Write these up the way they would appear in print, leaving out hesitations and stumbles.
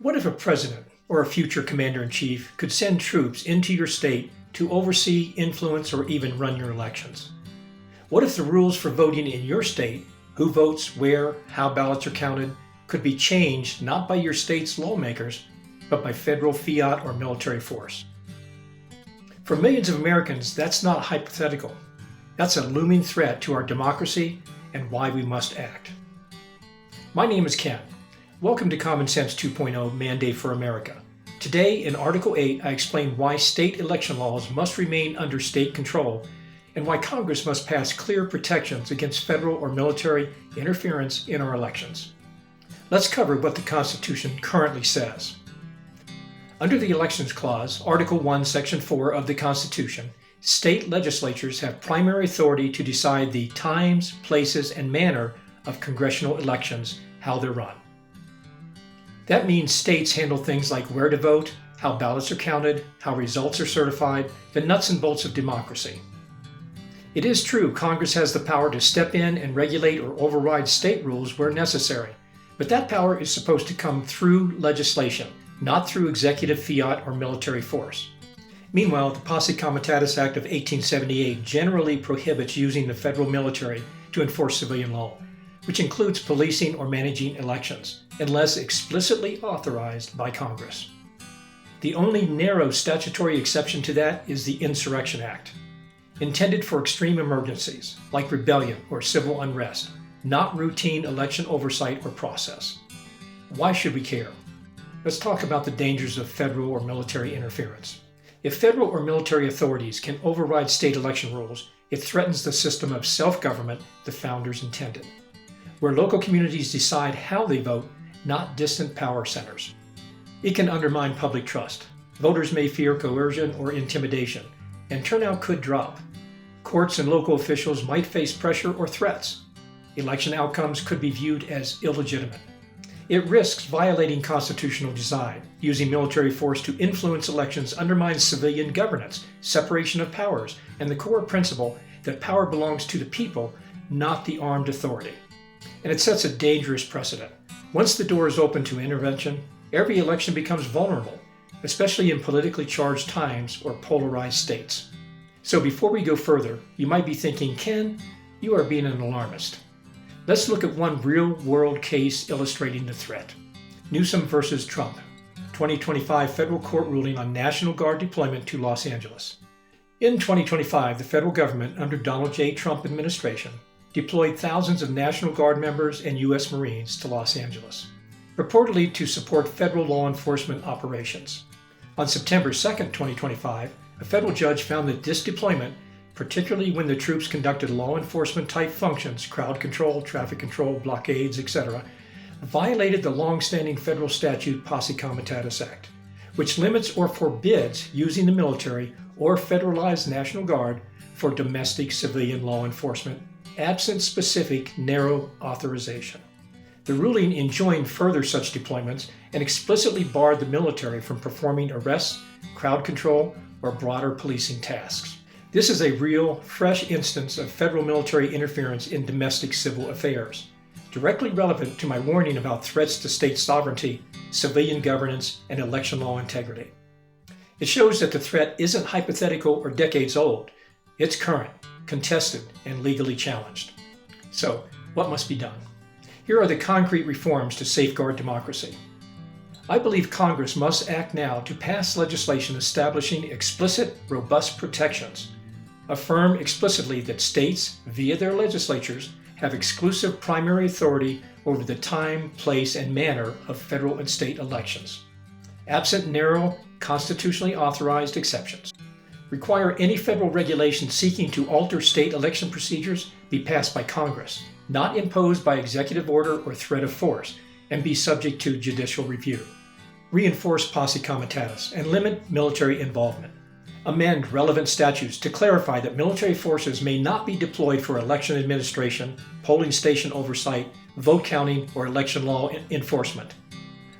What if a president or a future commander-in-chief could send troops into your state to oversee, influence, or even run your elections? What if the rules for voting in your state, who votes, where, how ballots are counted, could be changed not by your state's lawmakers, but by federal fiat or military force? For millions of Americans, that's not hypothetical. That's a looming threat to our democracy and why we must act. My name is Ken. Welcome to Common Sense 2.0 Mandate for America. Today, in Article 8, I explain why state election laws must remain under state control and why Congress must pass clear protections against federal or military interference in our elections. Let's cover what the Constitution currently says. Under the Elections Clause, Article 1, Section 4 of the Constitution, state legislatures have primary authority to decide the times, places, and manner of congressional elections, how they're run. That means states handle things like where to vote, how ballots are counted, how results are certified, the nuts and bolts of democracy. It is true Congress has the power to step in and regulate or override state rules where necessary, but that power is supposed to come through legislation, not through executive fiat or military force. Meanwhile, the Posse Comitatus Act of 1878 generally prohibits using the federal military to enforce civilian law, which includes policing or managing elections, unless explicitly authorized by Congress. The only narrow statutory exception to that is the Insurrection Act, intended for extreme emergencies, like rebellion or civil unrest, not routine election oversight or process. Why should we care? Let's talk about the dangers of federal or military interference. If federal or military authorities can override state election rules, it threatens the system of self-government the founders intended, where local communities decide how they vote, not distant power centers. It can undermine public trust. Voters may fear coercion or intimidation, and turnout could drop. Courts and local officials might face pressure or threats. Election outcomes could be viewed as illegitimate. It risks violating constitutional design. Using military force to influence elections undermines civilian governance, separation of powers, and the core principle that power belongs to the people, not the armed authority. And it sets a dangerous precedent. Once the door is open to intervention, every election becomes vulnerable, especially in politically charged times or polarized states. So before we go further, you might be thinking, Ken, you are being an alarmist. Let's look at one real-world case illustrating the threat. Newsom versus Trump, 2025 federal court ruling on National Guard deployment to Los Angeles. In 2025, the federal government under Donald J. Trump administration deployed thousands of National Guard members and U.S. Marines to Los Angeles, reportedly to support federal law enforcement operations. On September 2, 2025, a federal judge found that this deployment, particularly when the troops conducted law enforcement type functions, crowd control, traffic control, blockades, etc., violated the long-standing federal statute Posse Comitatus Act, which limits or forbids using the military or federalized National Guard for domestic civilian law enforcement, absent specific narrow authorization. The ruling enjoined further such deployments and explicitly barred the military from performing arrests, crowd control, or broader policing tasks. This is a real, fresh instance of federal military interference in domestic civil affairs, directly relevant to my warning about threats to state sovereignty, civilian governance, and election law integrity. It shows that the threat isn't hypothetical or decades old. It's current, contested, and legally challenged. So, what must be done? Here are the concrete reforms to safeguard democracy. I believe Congress must act now to pass legislation establishing explicit, robust protections. Affirm explicitly that states, via their legislatures, have exclusive primary authority over the time, place, and manner of federal and state elections, absent narrow, constitutionally authorized exceptions. Require any federal regulation seeking to alter state election procedures be passed by Congress, not imposed by executive order or threat of force, and be subject to judicial review. Reinforce Posse Comitatus and limit military involvement. Amend relevant statutes to clarify that military forces may not be deployed for election administration, polling station oversight, vote counting, or election law enforcement.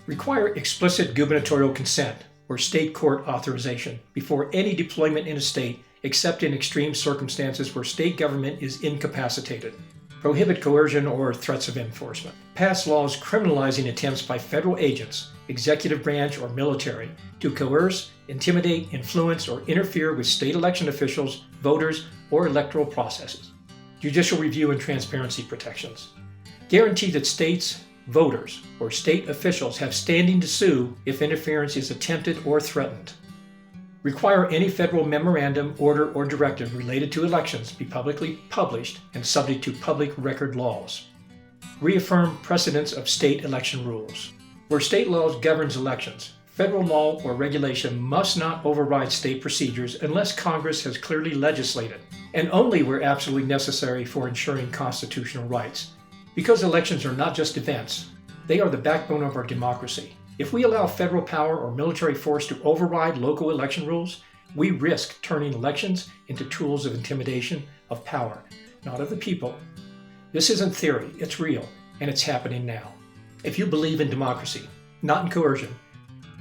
Require explicit gubernatorial consent or state court authorization before any deployment in a state except in extreme circumstances where state government is incapacitated. Prohibit coercion or threats of enforcement. Pass laws criminalizing attempts by federal agents, executive branch, or military to coerce, intimidate, influence, or interfere with state election officials, voters, or electoral processes. Judicial review and transparency protections. Guarantee that states, voters, or state officials have standing to sue if interference is attempted or threatened. Require any federal memorandum, order, or directive related to elections be publicly published and subject to public record laws. Reaffirm precedents of state election rules. Where state laws governs elections, federal law or regulation must not override state procedures unless Congress has clearly legislated, and only where absolutely necessary for ensuring constitutional rights. Because elections are not just events, they are the backbone of our democracy. If we allow federal power or military force to override local election rules, we risk turning elections into tools of intimidation, of power, not of the people. This isn't theory, it's real, and it's happening now. If you believe in democracy, not in coercion,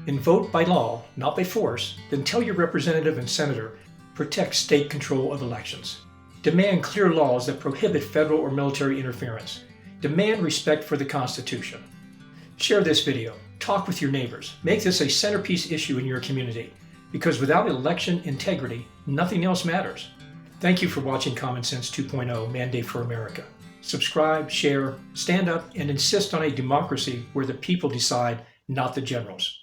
and vote by law, not by force, then tell your representative and senator, protect state control of elections. Demand clear laws that prohibit federal or military interference. Demand respect for the Constitution. Share this video. Talk with your neighbors. Make this a centerpiece issue in your community, because without election integrity, nothing else matters. Thank you for watching Common Sense 2.0 Mandate for America. Subscribe, share, stand up, and insist on a democracy where the people decide, not the generals.